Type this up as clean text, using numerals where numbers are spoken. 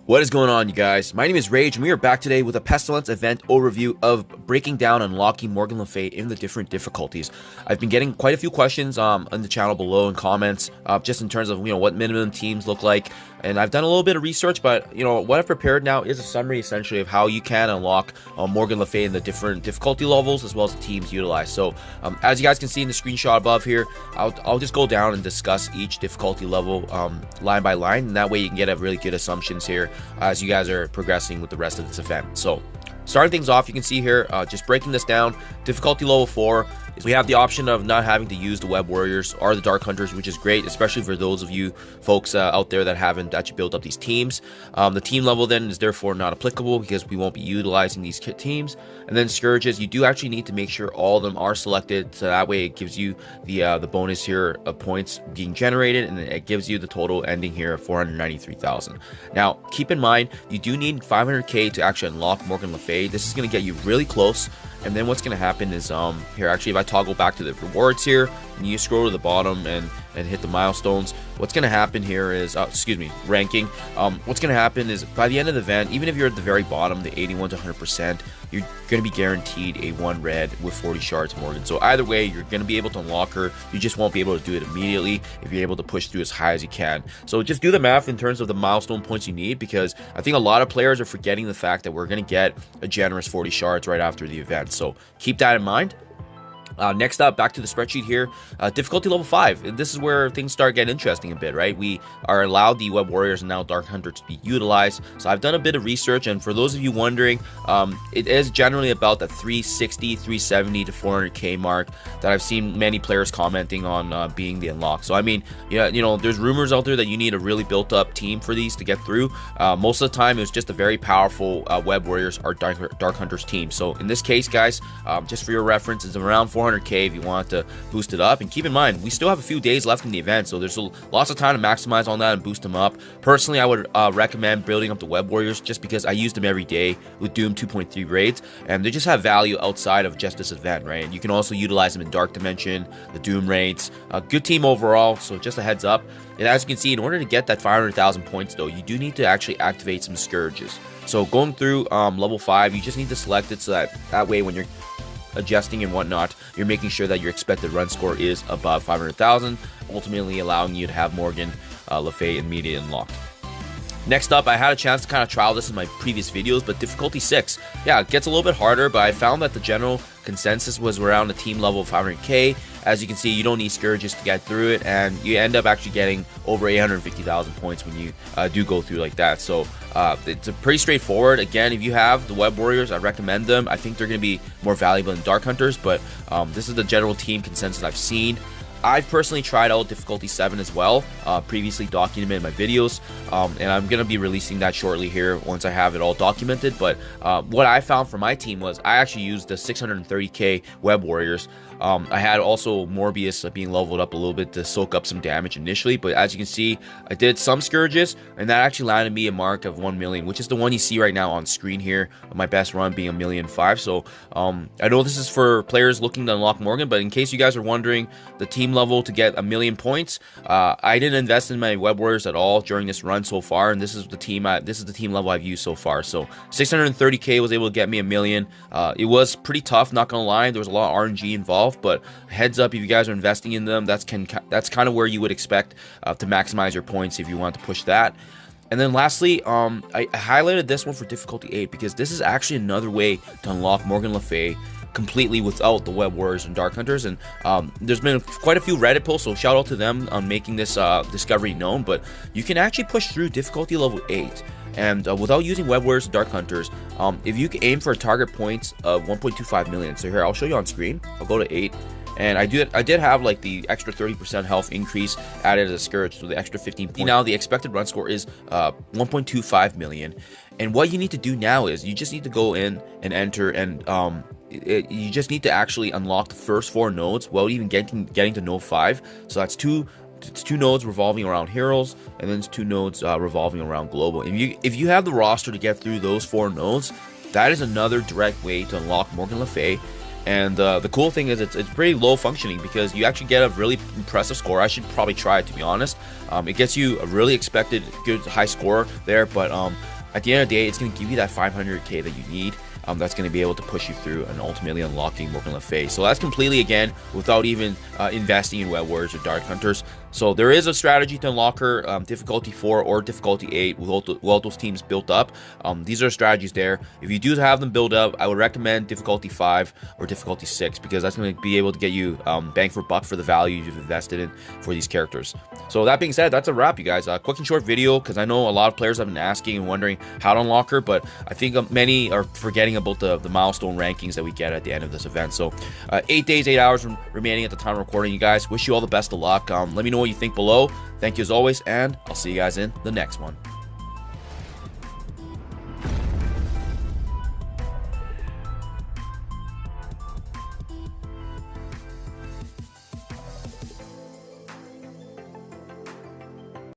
What is going on, you guys? My name is Rage, and we are back today with a Pestilence event overview of breaking down and unlocking Morgan Le Fay in the different difficulties. I've been getting quite a few questions on the channel below in comments, just in terms of what minimum teams look like, and I've done a little bit of research, but what I've prepared now is a summary essentially of how you can unlock Morgan Le Fay in the different difficulty levels as well as the teams utilized. So as you guys can see in the screenshot above here, I'll just go down and discuss each difficulty level line by line, and that way you can get a really good assumptions here as you guys are progressing with the rest of this event. So starting things off, you can see here, just breaking this down, difficulty level 4 is we have the option of not having to use the Web Warriors or the Dark Hunters, which is great, especially for those of you folks out there that haven't actually built up these teams. The team level then is therefore not applicable because we won't be utilizing these teams. And then Scourges, you do actually need to make sure all of them are selected, so that way it gives you the bonus here of points being generated, and it gives you the total ending here of 493,000. Now, keep in mind, you do need 500k to actually unlock Morgan Le Fay. This is going to get you really close. And then what's going to happen is, here, actually, if I toggle back to the rewards here, and you scroll to the bottom and hit the milestones, what's going to happen here is, ranking. What's going to happen is, by the end of the event, even if you're at the very bottom, the 81 to 100%, you're going to be guaranteed a 1 red with 40 shards Morgan. So either way, you're going to be able to unlock her. You just won't be able to do it immediately if you're able to push through as high as you can. So just do the math in terms of the milestone points you need, because I think a lot of players are forgetting the fact that we're going to get a generous 40 shards right after the event. So keep that in mind. Next up, back to the spreadsheet here, difficulty level 5. This is where things start getting interesting a bit, right? We are allowed the Web Warriors and now Dark Hunters to be utilized. So I've done a bit of research, and for those of you wondering, it is generally about the 360, 370 to 400k mark that I've seen many players commenting on being the unlock. So I mean, yeah, there's rumors out there that you need a really built up team for these to get through. Most of the time, it's just a very powerful Web Warriors or Dark Hunters team. So in this case, guys, just for your reference, it's around 400k if you want to boost it up. And keep in mind, we still have a few days left in the event, so there's lots of time to maximize on that and boost them up. Personally, I would recommend building up the Web Warriors just because I use them every day with Doom 2.3 raids, and they just have value outside of just this event, right? And you can also utilize them in Dark Dimension, the Doom raids. A good team overall, so just a heads up. And as you can see, in order to get that 500,000 points though, you do need to actually activate some Scourges. So going through level 5, you just need to select it so that way when you're adjusting and whatnot, you're making sure that your expected run score is above 500,000, ultimately allowing you to have Morgan Le Fay immediately unlocked. Next up, I had a chance to kind of trial this in my previous videos, but difficulty 6. Yeah, it gets a little bit harder, but I found that the general consensus was around a team level of 500k. As you can see, you don't need Scourges to get through it, and you end up actually getting over 850,000 points when you do go through like that. So it's pretty straightforward. Again, if you have the Web Warriors, I recommend them. I think they're going to be more valuable than Dark Hunters, but this is the general team consensus I've seen. I've personally tried out difficulty 7 as well, previously documented in my videos, and I'm going to be releasing that shortly here once I have it all documented. But what I found for my team was I actually used the 630k Web Warriors. I had also Morbius being leveled up a little bit to soak up some damage initially, but as you can see, I did some Scourges, and that actually landed me a mark of 1 million, which is the one you see right now on screen here, my best run being 1,000,005. So I know this is for players looking to unlock Morgan, but in case you guys are wondering, the team level to get 1,000,000 points, I didn't invest in my Web Warriors at all during this run so far, and this is the team level I've used so far. So 630k was able to get me 1,000,000. It was pretty tough, not gonna lie. There was a lot of RNG involved, but heads up, if you guys are investing in them, that's kind of where you would expect to maximize your points if you want to push that. And then lastly, I highlighted this one for difficulty 8 because this is actually another way to unlock Morgan Le Fay completely without the Web Warriors and Dark Hunters. And there's been quite a few Reddit posts, so shout out to them on making this discovery known. But you can actually push through difficulty level 8 and without using Web Warriors and Dark Hunters, if you can aim for a target points of 1.25 million. So here, I'll show you on screen. I'll go to 8. And I did have like the extra 30% health increase added as a Scourge, so the extra 15 points. Now the expected run score is 1.25 million. And what you need to do now is you just need to go in and enter, and you just need to actually unlock the first 4 nodes without even getting to node 5. So that's two nodes revolving around heroes, and then it's 2 nodes revolving around global. If you have the roster to get through those 4 nodes, that is another direct way to unlock Morgan Le Fay. And the cool thing is it's pretty low functioning because you actually get a really impressive score. I should probably try it, to be honest. It gets you a really expected good high score there, but at the end of the day, it's going to give you that 500k that you need. That's going to be able to push you through and ultimately unlocking Morgan Le Fay. So that's completely, again, without even investing in Web Warriors or Dark Hunters. So there is a strategy to unlock her, difficulty 4 or difficulty 8 with all those teams built up. These are strategies there. If you do have them built up, I would recommend difficulty 5 or difficulty 6, because that's going to be able to get you bang for buck for the value you've invested in for these characters. So that being said, that's a wrap, you guys. Quick and short video, because I know a lot of players have been asking and wondering how to unlock her, but I think many are forgetting about the milestone rankings that we get at the end of this event. So 8 days, 8 hours remaining at the time of recording, you guys. Wish you all the best of luck. Let me know what you think below. Thank you as always, and I'll see you guys in the next one.